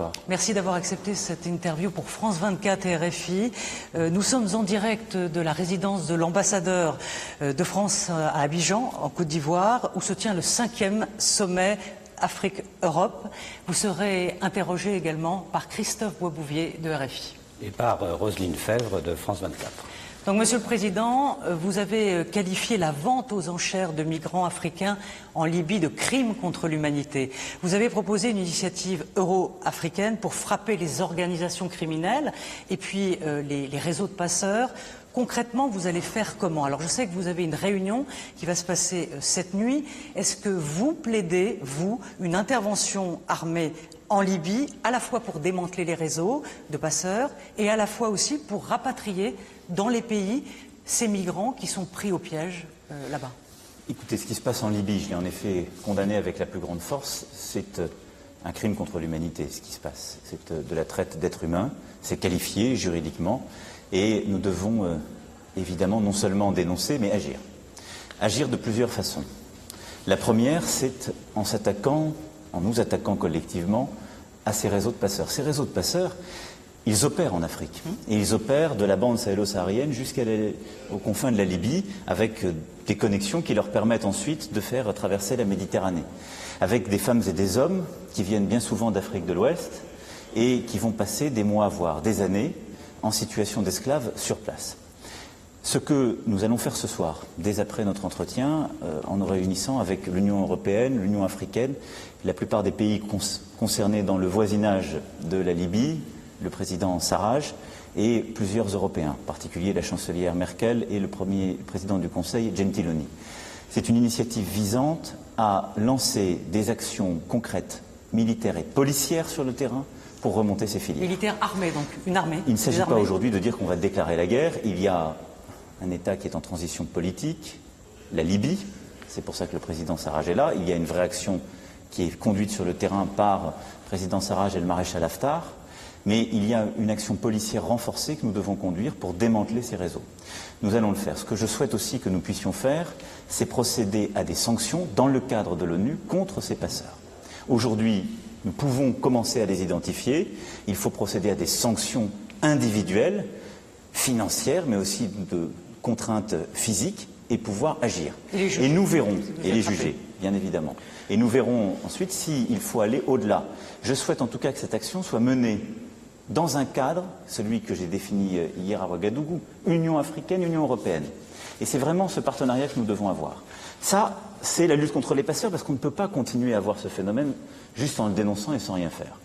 Bonsoir. Merci d'avoir accepté cette interview pour France 24 et RFI. Nous sommes en direct de la résidence de l'ambassadeur de France à Abidjan, en Côte d'Ivoire, où se tient le 5e sommet Afrique-Europe. Vous serez interrogé également par Christophe Boisbouvier de RFI. Et par Roselyne Fèvre de France 24. Donc, Monsieur le Président, vous avez qualifié la vente aux enchères de migrants africains en Libye de crime contre l'humanité. Vous avez proposé une initiative euro-africaine pour frapper les organisations criminelles et puis les réseaux de passeurs. Concrètement, vous allez faire comment? Alors, je sais que vous avez une réunion qui va se passer cette nuit. Est-ce que vous plaidez, vous, une intervention armée en Libye, à la fois pour démanteler les réseaux de passeurs et à la fois aussi pour rapatrier dans les pays ces migrants qui sont pris au piège là-bas? Écoutez, ce qui se passe en Libye, je l'ai en effet condamné avec la plus grande force, c'est un crime contre l'humanité, ce qui se passe. C'est de la traite d'êtres humains, c'est qualifié juridiquement, et nous devons évidemment non seulement dénoncer, mais agir. Agir de plusieurs façons. La première, c'est en nous attaquant collectivement à ces réseaux de passeurs. Ces réseaux de passeurs, ils opèrent en Afrique. Et ils opèrent de la bande sahélo-saharienne jusqu'aux confins de la Libye, avec des connexions qui leur permettent ensuite de faire traverser la Méditerranée. Avec des femmes et des hommes qui viennent bien souvent d'Afrique de l'Ouest et qui vont passer des mois, voire des années, en situation d'esclaves sur place. Ce que nous allons faire ce soir, dès après notre entretien, en nous réunissant avec l'Union européenne, l'Union africaine, la plupart des pays concernés dans le voisinage de la Libye, le président Sarraj et plusieurs Européens, en particulier la chancelière Merkel et le premier président du Conseil, Gentiloni. C'est une initiative visante à lancer des actions concrètes, militaires et policières sur le terrain pour remonter ces filières. Militaire armée, donc une armée. Il ne s'agit pas aujourd'hui de dire qu'on va déclarer la guerre. Il y a un État qui est en transition politique, la Libye, c'est pour ça que le président Sarraj est là. Il y a une vraie action qui est conduite sur le terrain par le président Sarraj et le maréchal Haftar. Mais il y a une action policière renforcée que nous devons conduire pour démanteler ces réseaux. Nous allons le faire. Ce que je souhaite aussi que nous puissions faire, c'est procéder à des sanctions dans le cadre de l'ONU contre ces passeurs. Aujourd'hui, nous pouvons commencer à les identifier. Il faut procéder à des sanctions individuelles, financières, mais aussi de contraintes physiques, et pouvoir agir. Et nous verrons, et les juger, bien évidemment. Et nous verrons ensuite s'il faut aller au-delà. Je souhaite en tout cas que cette action soit menée dans un cadre, celui que j'ai défini hier à Ouagadougou, Union africaine, Union européenne. Et c'est vraiment ce partenariat que nous devons avoir. Ça, c'est la lutte contre les passeurs, parce qu'on ne peut pas continuer à voir ce phénomène juste en le dénonçant et sans rien faire.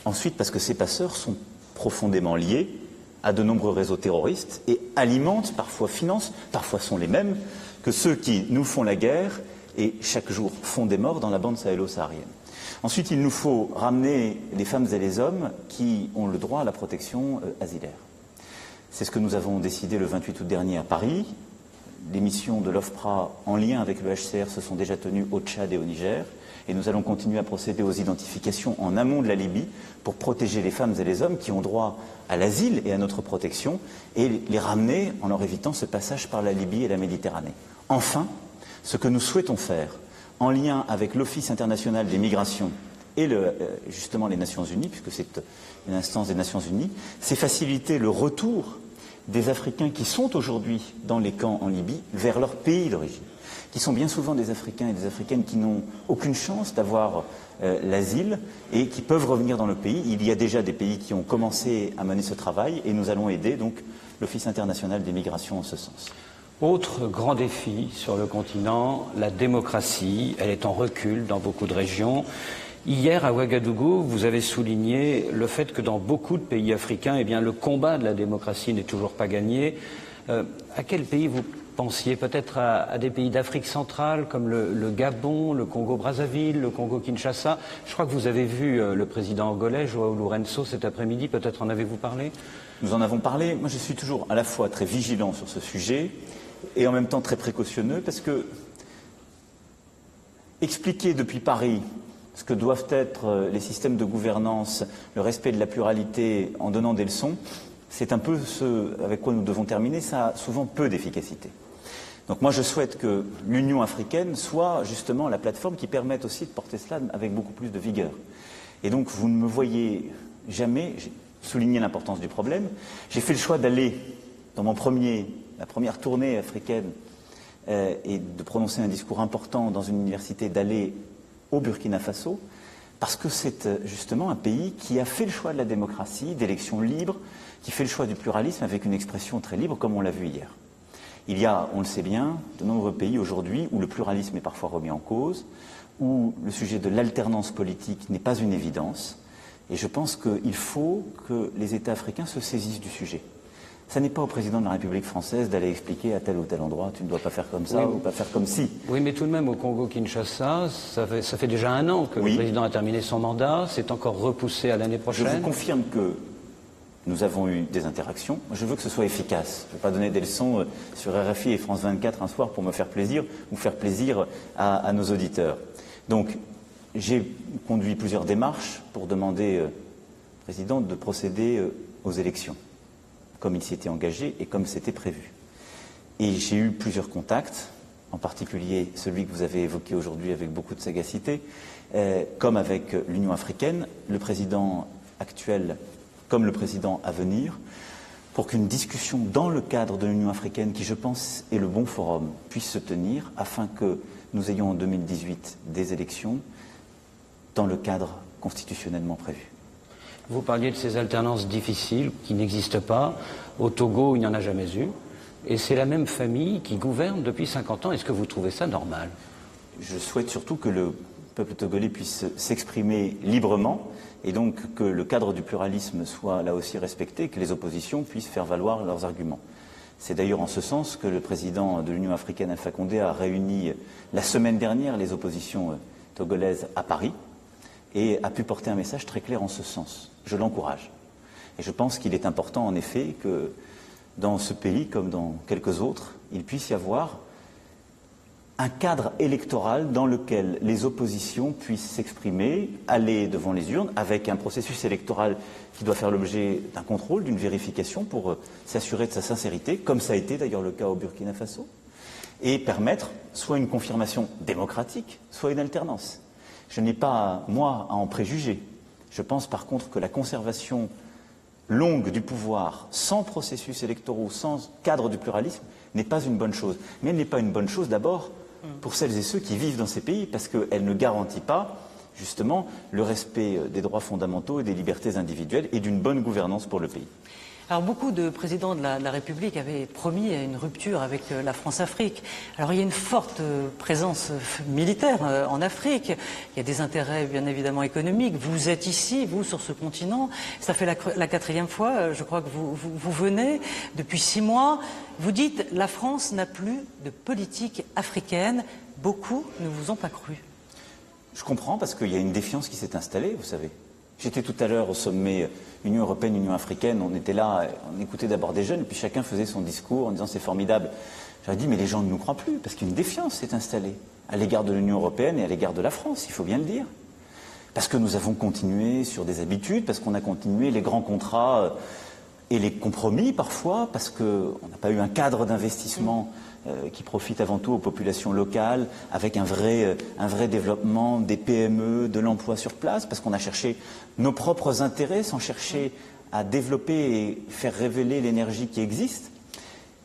Ensuite, parce que ces passeurs sont profondément liés à de nombreux réseaux terroristes et alimentent, parfois financent, parfois sont les mêmes que ceux qui nous font la guerre et chaque jour font des morts dans la bande sahélo-saharienne. Ensuite, il nous faut ramener les femmes et les hommes qui ont le droit à la protection asilaire. C'est ce que nous avons décidé le 28 août dernier à Paris. Les missions de l'OFPRA en lien avec le HCR se sont déjà tenues au Tchad et au Niger. Et nous allons continuer à procéder aux identifications en amont de la Libye pour protéger les femmes et les hommes qui ont droit à l'asile et à notre protection et les ramener en leur évitant ce passage par la Libye et la Méditerranée. Enfin, ce que nous souhaitons faire en lien avec l'Office international des migrations et justement les Nations Unies, puisque c'est une instance des Nations Unies, c'est faciliter le retour des Africains qui sont aujourd'hui dans les camps en Libye vers leur pays d'origine, qui sont bien souvent des Africains et des Africaines qui n'ont aucune chance d'avoir l'asile et qui peuvent revenir dans le pays. Il y a déjà des pays qui ont commencé à mener ce travail et nous allons aider donc l'Office international des migrations en ce sens. Autre grand défi sur le continent, la démocratie. Elle est en recul dans beaucoup de régions. Hier, à Ouagadougou, vous avez souligné le fait que dans beaucoup de pays africains, eh bien, le combat de la démocratie n'est toujours pas gagné. À quel pays vous pensiez? Peut-être à des pays d'Afrique centrale comme le Gabon, le Congo-Brazzaville, le Congo-Kinshasa. Je crois que vous avez vu le président angolais, João Lourenço, cet après-midi. Peut-être en avez-vous parlé? Nous en avons parlé. Moi, je suis toujours à la fois très vigilant sur ce sujet et en même temps très précautionneux, parce que expliquer depuis Paris ce que doivent être les systèmes de gouvernance, le respect de la pluralité en donnant des leçons, c'est un peu ce avec quoi nous devons terminer. Ça a souvent peu d'efficacité. Donc moi je souhaite que l'Union africaine soit justement la plateforme qui permette aussi de porter cela avec beaucoup plus de vigueur. Et donc, vous ne me voyez jamais souligner l'importance du problème. J'ai fait le choix d'aller, dans ma première tournée africaine, et de prononcer un discours important dans une université, d'aller au Burkina Faso, parce que c'est justement un pays qui a fait le choix de la démocratie, d'élections libres, qui fait le choix du pluralisme avec une expression très libre, comme on l'a vu hier. Il y a, on le sait bien, de nombreux pays aujourd'hui où le pluralisme est parfois remis en cause, où le sujet de l'alternance politique n'est pas une évidence, et je pense qu'il faut que les États africains se saisissent du sujet. Ça n'est pas au président de la République française d'aller expliquer à tel ou tel endroit, tu ne dois pas faire comme ça ou pas faire comme si. Oui, mais tout de même, au Congo-Kinshasa, ça fait déjà 1 an que le président a terminé son mandat, c'est encore repoussé à l'année prochaine. Je vous confirme que nous avons eu des interactions. Je veux que ce soit efficace. Je ne vais pas donner des leçons sur RFI et France 24 un soir pour me faire plaisir ou faire plaisir à nos auditeurs. Donc, j'ai conduit plusieurs démarches pour demander au président de procéder aux élections, comme il s'y était engagé et comme c'était prévu. Et j'ai eu plusieurs contacts, en particulier celui que vous avez évoqué aujourd'hui avec beaucoup de sagacité, comme avec l'Union africaine, le président actuel comme le président à venir, pour qu'une discussion dans le cadre de l'Union africaine, qui je pense est le bon forum, puisse se tenir afin que nous ayons en 2018 des élections dans le cadre constitutionnellement prévu. Vous parliez de ces alternances difficiles qui n'existent pas. Au Togo, il n'y en a jamais eu. Et c'est la même famille qui gouverne depuis 50 ans. Est-ce que vous trouvez ça normal? Je souhaite surtout que le peuple togolais puisse s'exprimer librement et donc que le cadre du pluralisme soit là aussi respecté, que les oppositions puissent faire valoir leurs arguments. C'est d'ailleurs en ce sens que le président de l'Union africaine, Alpha Condé, a réuni la semaine dernière les oppositions togolaises à Paris et a pu porter un message très clair en ce sens. Je l'encourage. Et je pense qu'il est important, en effet, que dans ce pays, comme dans quelques autres, il puisse y avoir un cadre électoral dans lequel les oppositions puissent s'exprimer, aller devant les urnes, avec un processus électoral qui doit faire l'objet d'un contrôle, d'une vérification pour s'assurer de sa sincérité, comme ça a été d'ailleurs le cas au Burkina Faso, et permettre soit une confirmation démocratique, soit une alternance. Je n'ai pas, moi, à en préjuger. Je pense par contre que la conservation longue du pouvoir, sans processus électoraux, sans cadre du pluralisme, n'est pas une bonne chose. Mais elle n'est pas une bonne chose d'abord pour celles et ceux qui vivent dans ces pays, parce qu'elle ne garantit pas, justement, le respect des droits fondamentaux et des libertés individuelles et d'une bonne gouvernance pour le pays. Alors beaucoup de présidents de la République avaient promis une rupture avec la France-Afrique. Alors il y a une forte présence militaire en Afrique, il y a des intérêts bien évidemment économiques. Vous êtes ici, vous, sur ce continent, ça fait la 4e fois, je crois que vous venez, depuis 6 mois. Vous dites la France n'a plus de politique africaine, beaucoup ne vous ont pas cru. Je comprends parce qu'il y a une défiance qui s'est installée, vous savez. J'étais tout à l'heure au sommet Union européenne, Union africaine, on était là, on écoutait d'abord des jeunes, et puis chacun faisait son discours en disant c'est formidable. J'aurais dit mais les gens ne nous croient plus, parce qu'une défiance s'est installée à l'égard de l'Union européenne et à l'égard de la France, il faut bien le dire. Parce que nous avons continué sur des habitudes, parce qu'on a continué les grands contrats et les compromis parfois, parce qu'on n'a pas eu un cadre d'investissement qui profite avant tout aux populations locales, avec un vrai développement des PME, de l'emploi sur place, parce qu'on a cherché nos propres intérêts sans chercher à développer et faire révéler l'énergie qui existe.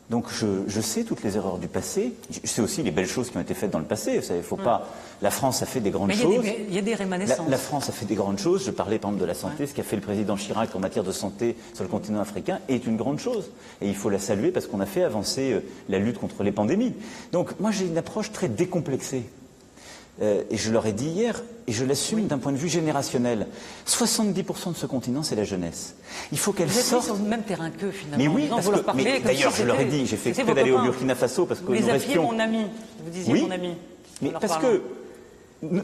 Donc je sais toutes les erreurs du passé, je sais aussi les belles choses qui ont été faites dans le passé. Vous savez, faut pas. La France a fait des grandes choses. Il y a des rémanescences. La France a fait des grandes choses. Je parlais par exemple de la santé. Ce qu'a fait le président Chirac en matière de santé sur le continent africain est une grande chose. Et il faut la saluer parce qu'on a fait avancer la lutte contre les pandémies. Donc moi j'ai une approche très décomplexée. Et je leur ai dit hier, et je l'assume d'un point de vue générationnel, 70% de ce continent, c'est la jeunesse. Il faut qu'elle sorte... Vous êtes sur le même terrain qu'eux, finalement. Mais oui, parce que d'ailleurs, je leur ai dit, j'ai fait exprès d'aller au Burkina Faso, parce que nous restions... mon ami, vous disiez oui, mon ami. Mais parce que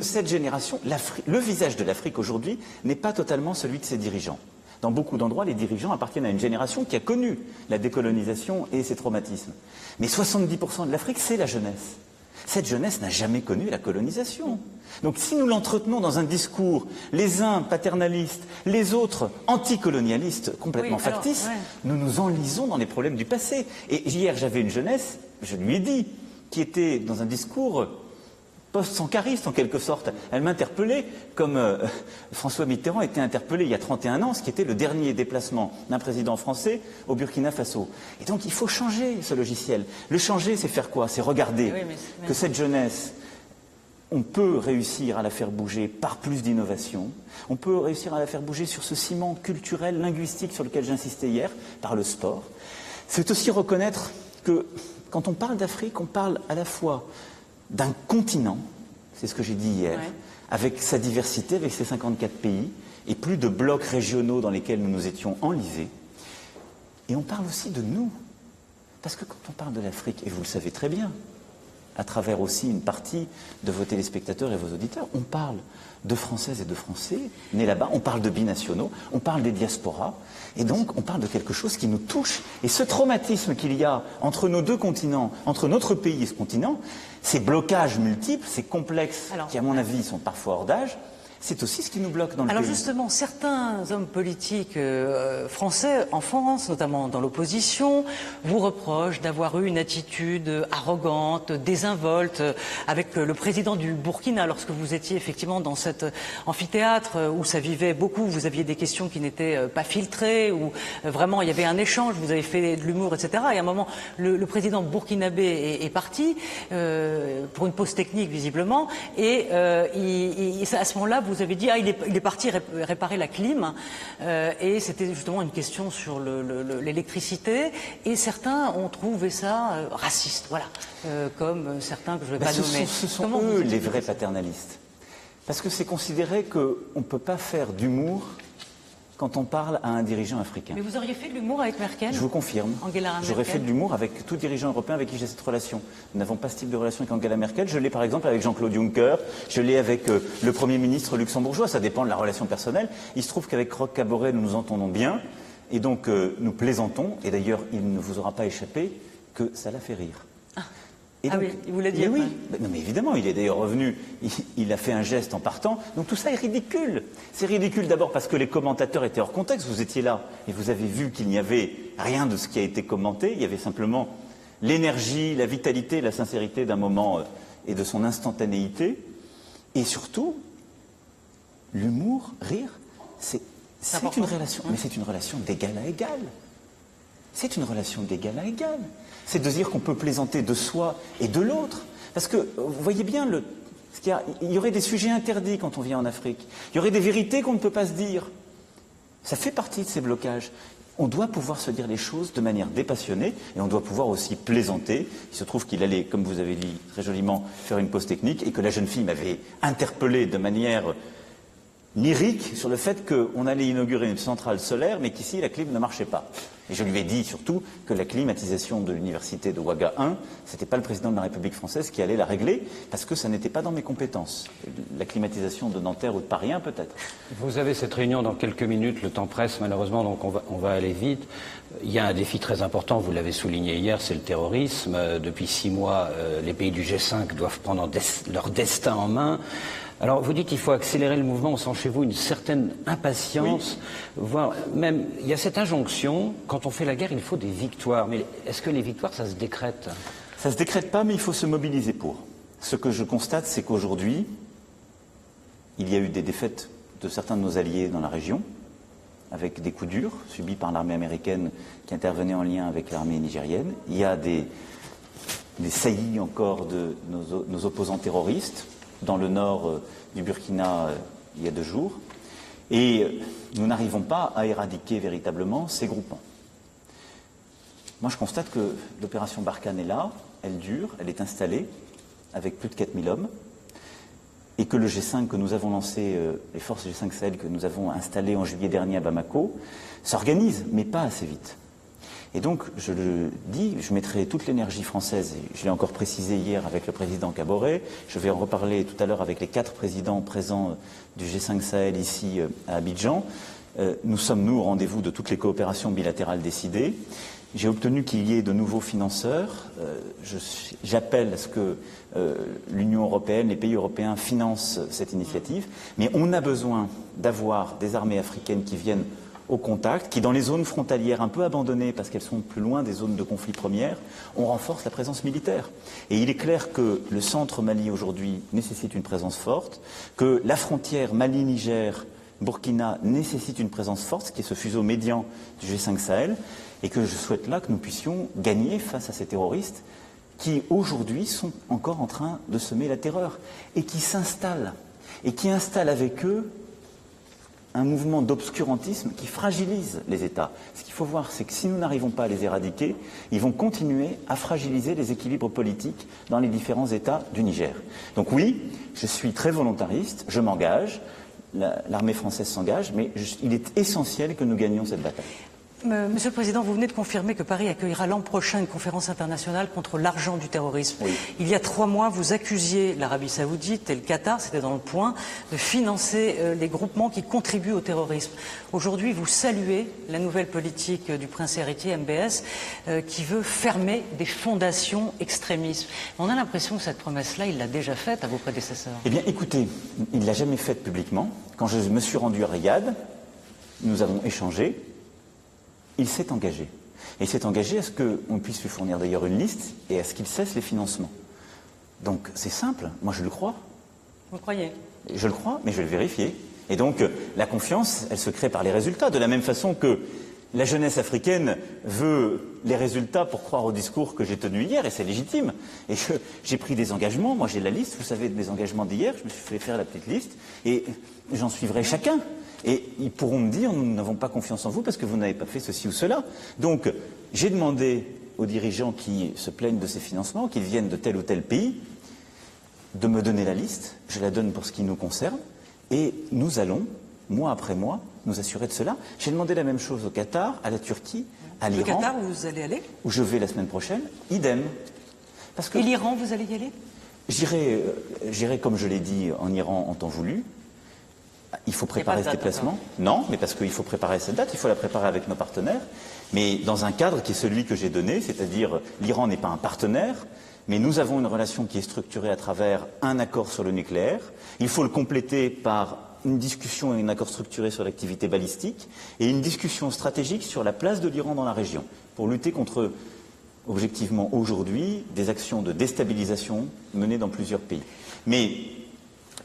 cette génération, le visage de l'Afrique aujourd'hui n'est pas totalement celui de ses dirigeants. Dans beaucoup d'endroits, les dirigeants appartiennent à une génération qui a connu la décolonisation et ses traumatismes. Mais 70% de l'Afrique, c'est la jeunesse. Cette jeunesse n'a jamais connu la colonisation. Donc si nous l'entretenons dans un discours, les uns paternalistes, les autres anticolonialistes, complètement factices, nous nous enlisons dans les problèmes du passé. Et hier, j'avais une jeunesse, je lui ai dit, qui était dans un discours post-sankariste en quelque sorte. Elle m'interpellait comme François Mitterrand était interpellé il y a 31 ans, ce qui était le dernier déplacement d'un président français au Burkina Faso. Et donc il faut changer ce logiciel. Le changer, c'est faire quoi? C'est regarder que cette jeunesse, on peut réussir à la faire bouger par plus d'innovation, on peut réussir à la faire bouger sur ce ciment culturel, linguistique sur lequel j'insistais hier, par le sport. C'est aussi reconnaître que quand on parle d'Afrique, on parle à la fois d'un continent, c'est ce que j'ai dit hier, avec sa diversité, avec ses 54 pays, et plus de blocs régionaux dans lesquels nous nous étions enlisés. Et on parle aussi de nous. Parce que quand on parle de l'Afrique, et vous le savez très bien, à travers aussi une partie de vos téléspectateurs et vos auditeurs, on parle de Françaises et de Français nés là-bas, on parle de binationaux, on parle des diasporas, et donc on parle de quelque chose qui nous touche. Et ce traumatisme qu'il y a entre nos deux continents, entre notre pays et ce continent, ces blocages multiples, ces complexes qui, à mon avis, sont parfois hors d'âge, c'est aussi ce qui nous bloque dans le pays. Alors justement, certains hommes politiques français, en France, notamment dans l'opposition, vous reprochent d'avoir eu une attitude arrogante, désinvolte, avec le président du Burkina, lorsque vous étiez effectivement dans cet amphithéâtre où ça vivait beaucoup, vous aviez des questions qui n'étaient pas filtrées, où vraiment il y avait un échange, vous avez fait de l'humour, etc. Et à un moment, le président burkinabé est parti, pour une pause technique visiblement, et à ce moment-là, vous avez dit il est parti réparer la clim, et c'était justement une question sur l'électricité, et certains ont trouvé ça raciste, voilà, comme certains que je ne vais pas nommer. Ce sont eux les vrais paternalistes, parce que c'est considéré qu'on ne peut pas faire d'humour quand on parle à un dirigeant africain. Mais vous auriez fait de l'humour avec Merkel? Je vous confirme. Angela Merkel. J'aurais fait de l'humour avec tout dirigeant européen avec qui j'ai cette relation. Nous n'avons pas ce type de relation avec Angela Merkel. Je l'ai par exemple avec Jean-Claude Juncker. Je l'ai avec le Premier ministre luxembourgeois. Ça dépend de la relation personnelle. Il se trouve qu'avec Roch Kaboré, nous nous entendons bien. Et donc, nous plaisantons. Et d'ailleurs, il ne vous aura pas échappé que ça l'a fait rire. Et donc, oui, il vous l'a dit. Oui. Non, mais évidemment, il est d'ailleurs revenu, il a fait un geste en partant. Donc tout ça est ridicule. C'est ridicule d'abord parce que les commentateurs étaient hors contexte. Vous étiez là et vous avez vu qu'il n'y avait rien de ce qui a été commenté. Il y avait simplement l'énergie, la vitalité, la sincérité d'un moment et de son instantanéité. Et surtout, l'humour, rire, c'est une relation, mais c'est une relation d'égal à égal. C'est une relation d'égal à égal. C'est de dire qu'on peut plaisanter de soi et de l'autre. Parce que, vous voyez bien, il y aurait des sujets interdits quand on vient en Afrique. Il y aurait des vérités qu'on ne peut pas se dire. Ça fait partie de ces blocages. On doit pouvoir se dire les choses de manière dépassionnée et on doit pouvoir aussi plaisanter. Il se trouve qu'il allait, comme vous avez dit très joliment, faire une pause technique et que la jeune fille m'avait interpellé de manière lyrique sur le fait qu'on allait inaugurer une centrale solaire mais qu'ici la clim ne marchait pas. Et je lui ai dit surtout que la climatisation de l'université de Ouaga 1, ce n'était pas le président de la République française qui allait la régler, parce que ça n'était pas dans mes compétences. La climatisation de Nanterre ou de Paris 1 peut-être. Vous avez cette réunion dans quelques minutes, le temps presse malheureusement, donc on va aller vite. Il y a un défi très important, vous l'avez souligné hier, c'est le terrorisme. Depuis 6 mois, les pays du G5 doivent prendre leur destin en main. Alors, vous dites qu'il faut accélérer le mouvement, on sent chez vous une certaine impatience, voire même, il y a cette injonction, quand on fait la guerre, il faut des victoires. Mais est-ce que les victoires, ça se décrète? Ça ne se décrète pas, mais il faut se mobiliser pour. Ce que je constate, c'est qu'aujourd'hui, il y a eu des défaites de certains de nos alliés dans la région, avec des coups durs subis par l'armée américaine qui intervenait en lien avec l'armée nigérienne. Il y a des saillies encore de nos opposants terroristes, dans le nord du Burkina il y a 2 jours, et nous n'arrivons pas à éradiquer véritablement ces groupements. Moi je constate que l'opération Barkhane est là, elle dure, elle est installée, avec plus de 4000 hommes, et que le G5 que nous avons lancé, les forces G5 Sahel que nous avons installées en juillet dernier à Bamako, s'organisent, mais pas assez vite. Et donc, je le dis, je mettrai toute l'énergie française, et je l'ai encore précisé hier avec le président Kaboré, je vais en reparler tout à l'heure avec les 4 présidents présents du G5 Sahel ici à Abidjan. Nous sommes, nous, au rendez-vous de toutes les coopérations bilatérales décidées. J'ai obtenu qu'il y ait de nouveaux financeurs. J'appelle à ce que l'Union européenne, les pays européens financent cette initiative. Mais on a besoin d'avoir des armées africaines qui viennent au contact, qui dans les zones frontalières un peu abandonnées parce qu'elles sont plus loin des zones de conflit premières, on renforce la présence militaire. Et il est clair que le centre Mali aujourd'hui nécessite une présence forte, que la frontière Mali-Niger, Burkina nécessite une présence forte, ce qui est ce fuseau médian du G5 Sahel, et que je souhaite là que nous puissions gagner face à ces terroristes qui aujourd'hui sont encore en train de semer la terreur et qui s'installent et qui installent avec eux un mouvement d'obscurantisme qui fragilise les États. Ce qu'il faut voir, c'est que si nous n'arrivons pas à les éradiquer, ils vont continuer à fragiliser les équilibres politiques dans les différents États du Niger. Donc oui, je suis très volontariste, je m'engage, l'armée française s'engage, mais il est essentiel que nous gagnions cette bataille. Monsieur le Président, vous venez de confirmer que Paris accueillera l'an prochain une conférence internationale contre l'argent du terrorisme. Oui. Il y a 3 mois, vous accusiez l'Arabie Saoudite et le Qatar, c'était dans le point, de financer les groupements qui contribuent au terrorisme. Aujourd'hui, vous saluez la nouvelle politique du prince héritier MBS qui veut fermer des fondations extrémistes. On a l'impression que cette promesse-là, il l'a déjà faite à vos prédécesseurs. Eh bien, écoutez, il ne l'a jamais faite publiquement. Quand je me suis rendu à Riyad, nous avons échangé. Il s'est engagé. Et il s'est engagé à ce qu'on puisse lui fournir d'ailleurs une liste et à ce qu'il cesse les financements. Donc c'est simple, moi je le crois. Vous croyez? Je le crois, mais je vais le vérifier. Et donc la confiance, elle se crée par les résultats. De la même façon que la jeunesse africaine veut les résultats pour croire au discours que j'ai tenu hier, et c'est légitime. Et j'ai pris des engagements, moi j'ai la liste, vous savez, de mes engagements d'hier, je me suis fait faire la petite liste, et j'en suivrai chacun. Et ils pourront me dire, nous n'avons pas confiance en vous parce que vous n'avez pas fait ceci ou cela. Donc, j'ai demandé aux dirigeants qui se plaignent de ces financements, qu'ils viennent de tel ou tel pays, de me donner la liste. Je la donne pour ce qui nous concerne. Et nous allons, mois après mois, nous assurer de cela. J'ai demandé la même chose au Qatar, à la Turquie, à l'Iran. Le Qatar, où vous allez aller? Où je vais la semaine prochaine, idem. Parce que et l'Iran, vous allez y aller? J'irai, comme je l'ai dit, en Iran en temps voulu. Il faut préparer ce déplacement. Non, mais parce qu'il faut préparer cette date, il faut la préparer avec nos partenaires, mais dans un cadre qui est celui que j'ai donné, c'est-à-dire l'Iran n'est pas un partenaire, mais nous avons une relation qui est structurée à travers un accord sur le nucléaire. Il faut le compléter par une discussion et un accord structuré sur l'activité balistique et une discussion stratégique sur la place de l'Iran dans la région pour lutter contre, objectivement aujourd'hui, des actions de déstabilisation menées dans plusieurs pays. Mais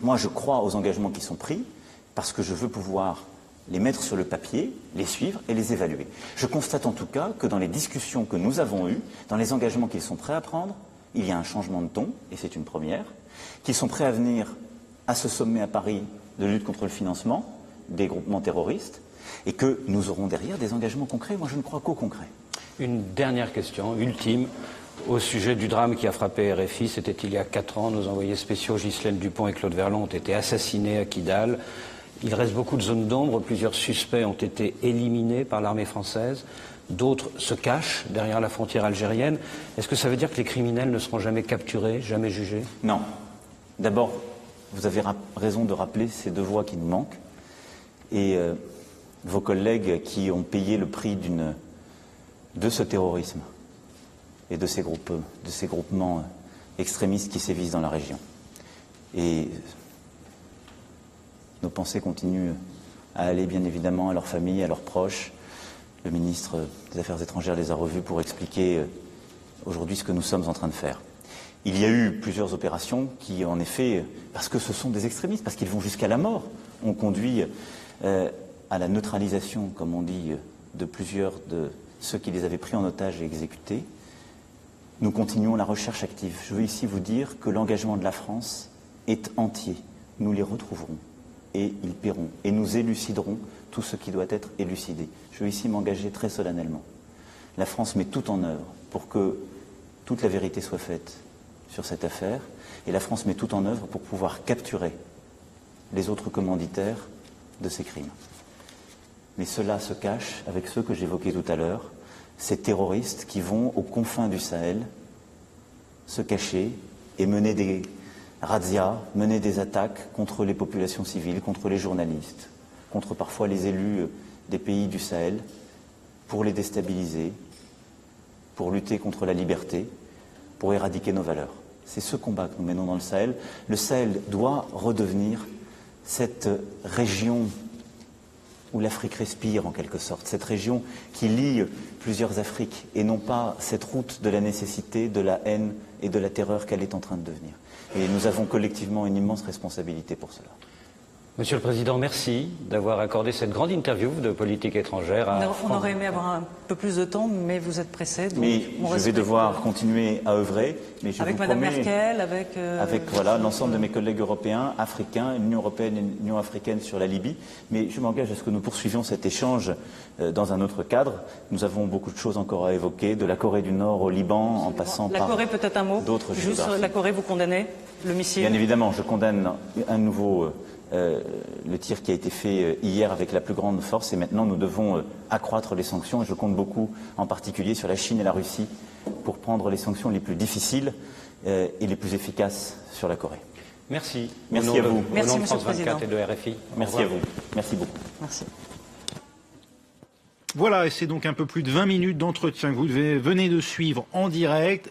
moi, je crois aux engagements qui sont pris, parce que je veux pouvoir les mettre sur le papier, les suivre et les évaluer. Je constate en tout cas que dans les discussions que nous avons eues, dans les engagements qu'ils sont prêts à prendre, il y a un changement de ton, et c'est une première, qu'ils sont prêts à venir à ce sommet à Paris de lutte contre le financement des groupements terroristes, et que nous aurons derrière des engagements concrets. Moi, je ne crois qu'au concret. Une dernière question, ultime, au sujet du drame qui a frappé RFI. C'était il y a 4 ans. Nos envoyés spéciaux Ghislaine Dupont et Claude Verlon ont été assassinés à Kidal. Il reste beaucoup de zones d'ombre. Plusieurs suspects ont été éliminés par l'armée française. D'autres se cachent derrière la frontière algérienne. Est-ce que ça veut dire que les criminels ne seront jamais capturés, jamais jugés? Non. D'abord, vous avez raison de rappeler ces 2 voix qui nous manquent. Et vos collègues qui ont payé le prix de ce terrorisme et de ces groupements extrémistes qui sévissent dans la région. Et nos pensées continuent à aller bien évidemment à leurs familles, à leurs proches. Le ministre des Affaires étrangères les a revus pour expliquer aujourd'hui ce que nous sommes en train de faire. Il y a eu plusieurs opérations qui, en effet, parce que ce sont des extrémistes, parce qu'ils vont jusqu'à la mort, ont conduit à la neutralisation, comme on dit, de plusieurs de ceux qui les avaient pris en otage et exécutés. Nous continuons la recherche active. Je veux ici vous dire que l'engagement de la France est entier. Nous les retrouverons et ils paieront. Et nous éluciderons tout ce qui doit être élucidé. Je veux ici m'engager très solennellement. La France met tout en œuvre pour que toute la vérité soit faite sur cette affaire. Et la France met tout en œuvre pour pouvoir capturer les autres commanditaires de ces crimes. Mais cela se cache avec ceux que j'évoquais tout à l'heure, ces terroristes qui vont aux confins du Sahel se cacher et mener des razzias, mener des attaques contre les populations civiles, contre les journalistes, contre parfois les élus des pays du Sahel, pour les déstabiliser, pour lutter contre la liberté, pour éradiquer nos valeurs. C'est ce combat que nous menons dans le Sahel. Le Sahel doit redevenir cette région où l'Afrique respire en quelque sorte, cette région qui lie plusieurs Afriques et non pas cette route de la nécessité, de la haine et de la terreur qu'elle est en train de devenir. Et nous avons collectivement une immense responsabilité pour cela. Monsieur le Président, merci d'avoir accordé cette grande interview de politique étrangère à On aurait aimé avoir un peu plus de temps, mais vous êtes pressé. Donc mais je vais devoir continuer à œuvrer. Mais je avec vous Madame promets, Merkel, avec voilà, l'ensemble de mes collègues européens, africains, l'Union européenne et l'Union africaine sur la Libye. Mais je m'engage à ce que nous poursuivions cet échange dans un autre cadre. Nous avons beaucoup de choses encore à évoquer, de la Corée du Nord au Liban, en passant la par Corée, peut-être un mot. d'autres Juste géographies. la Corée, vous condamnez le missile? Bien évidemment, je condamne un nouveau le tir qui a été fait hier avec la plus grande force et maintenant nous devons accroître les sanctions et je compte beaucoup en particulier sur la Chine et la Russie pour prendre les sanctions les plus difficiles et les plus efficaces sur la Corée. Merci. Merci à vous. Merci, Au nom de Monsieur France le Président. 24 et de RFI. Merci à vous. Merci beaucoup. Merci. Voilà, et c'est donc un peu plus de 20 minutes d'entretien que vous venez de suivre en direct.